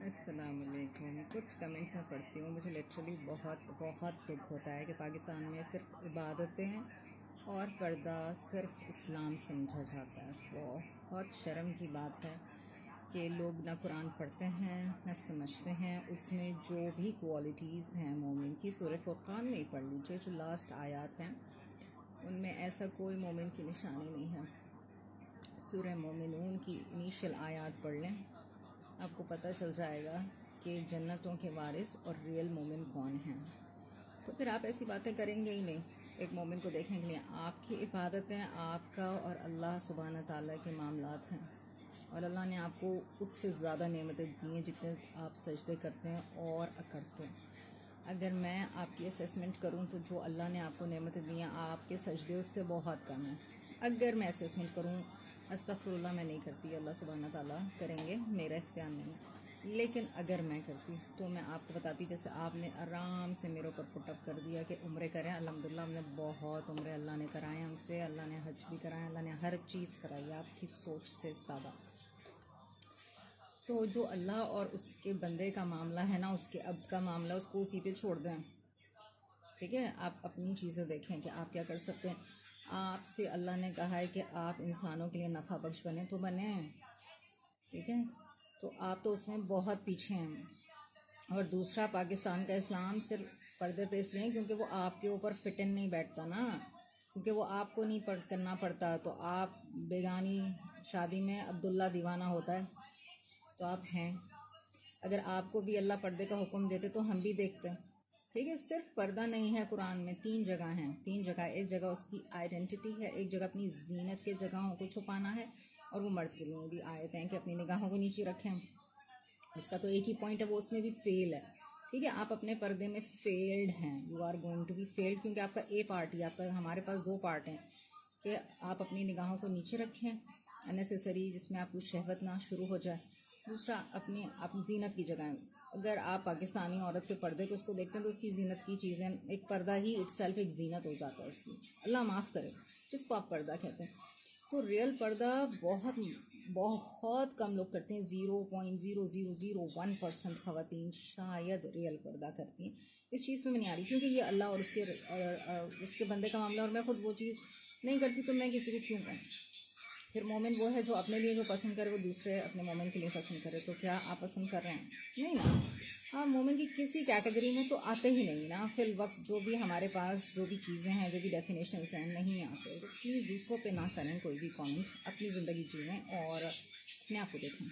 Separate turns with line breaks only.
السلام علیکم. کچھ کمنٹس میں پڑھتی ہوں. مجھے لٹرلی بہت دکھ ہوتا ہے کہ پاکستان میں صرف عبادتیں اور پردہ صرف اسلام سمجھا جاتا ہے. بہت شرم کی بات ہے کہ لوگ نہ قرآن پڑھتے ہیں نہ سمجھتے ہیں. اس میں جو بھی کوالٹیز ہیں مومن کی، سورہ فرقان میں ہی پڑھ لیجیے جو لاسٹ آیات ہیں، ان میں ایسا کوئی مومن کی نشانی نہیں ہے. سورہ مومنون کی انیشل آیات پڑھ لیں، آپ کو پتہ چل جائے گا کہ جنتوں کے وارث اور ریئل مومن کون ہیں. تو پھر آپ ایسی باتیں کریں گے ہی نہیں. ایک مومن کو دیکھنے کے لیے آپ کی عبادتیں آپ کا اور اللہ سبحانہ تعالیٰ کے معاملات ہیں، اور اللہ نے آپ کو اس سے زیادہ نعمتیں دی ہیں جتنے آپ سجدے کرتے ہیں اور کرتے ہیں. اگر میں آپ کی اسیسمنٹ کروں تو جو اللہ نے آپ کو نعمتیں دی ہیں آپ کے سجدے اس سے بہت کم ہیں. اگر میں اسیسمنٹ کروں، استغفر اللہ، میں نہیں کرتی، اللہ سبحانہ تعالیٰ کریں گے، میرا اختیار نہیں ہے. لیکن اگر میں کرتی تو میں آپ کو بتاتی، جیسے آپ نے آرام سے میرے اوپر پٹ اپ کر دیا کہ عمرے کریں. الحمدللہ ہم نے بہت عمرے اللہ نے کرائے ہم سے، اللہ نے حج بھی کرائے، اللہ نے ہر چیز کرائی آپ کی سوچ سے زیادہ. تو جو اللہ اور اس کے بندے کا معاملہ ہے نا، اس کے عبد کا معاملہ، اس کو اسی پہ چھوڑ دیں. ٹھیک ہے، آپ اپنی چیزیں دیکھیں کہ آپ کیا کر سکتے ہیں. آپ سے اللہ نے کہا ہے کہ آپ انسانوں کے لیے نفع بخش بنیں تو بنیں. ٹھیک ہے، تو آپ تو اس میں بہت پیچھے ہیں. اور دوسرا، پاکستان کا اسلام صرف پردے پہ اس لیے کیونکہ وہ آپ کے اوپر فٹ ان نہیں بیٹھتا نا، کیونکہ وہ آپ کو نہیں کرنا پڑتا. تو آپ بیگانی شادی میں عبداللہ دیوانہ ہوتا ہے تو آپ ہیں. اگر آپ کو بھی اللہ پردے کا حکم دیتے تو ہم بھی دیکھتے. ٹھیک ہے، صرف پردہ نہیں ہے قرآن میں، 3 جگہ ہیں. 3 جگہ، ایک جگہ اس کی آئیڈینٹی ہے، ایک جگہ اپنی زینت کے جگہوں کو چھپانا ہے، اور وہ مرد کے لیے بھی آیت ہیں کہ اپنی نگاہوں کو نیچے رکھیں. اس کا تو ایک ہی پوائنٹ ہے، وہ اس میں بھی فیل ہے. ٹھیک ہے، آپ اپنے پردے میں فیلڈ ہیں، you are going to be field, کیونکہ آپ کا اے پارٹ ہی، آپ کا، ہمارے پاس 2 پارٹ ہیں کہ آپ اپنی نگاہوں کو نیچے رکھیں انیسیسری، جس میں آپ کو شہوت نہ شروع ہو جائے. دوسرا، اپنی زینت کی جگہ. اگر آپ پاکستانی عورت کے پردے کو اس کو دیکھتے ہیں تو اس کی زینت کی چیزیں، ایک پردہ ہی اٹ سیلف ایک زینت ہو جاتا ہے اس کی، اللہ معاف کرے، جس کو آپ پردہ کہتے ہیں. تو ریئل پردہ بہت کم لوگ کرتے ہیں. 0.0001% خواتین شاید ریئل پردہ کرتی ہیں. اس چیز میں نہیں آ رہی کیونکہ یہ اللہ اور اس کے بندے کا معاملہ، اور میں خود وہ چیز نہیں کرتی تو میں کسی کو کیوں کروں. پھر مومن وہ ہے جو اپنے لیے جو پسند کرے وہ دوسرے اپنے مومن کے لیے پسند کرے. تو کیا آپ پسند کر رہے ہیں؟ نہیں نا. ہاں، مومن کی کسی کیٹیگری میں تو آتے ہی نہیں نا. فی الوقت جو بھی ہمارے پاس جو بھی چیزیں ہیں، جو بھی ڈیفینیشنز ہیں، نہیں آتے. تو پلیز دوسروں پہ نہ کریں کوئی بھی کامنٹ. اپنی زندگی جیئیں اور اپنے آپ کو دیکھیں.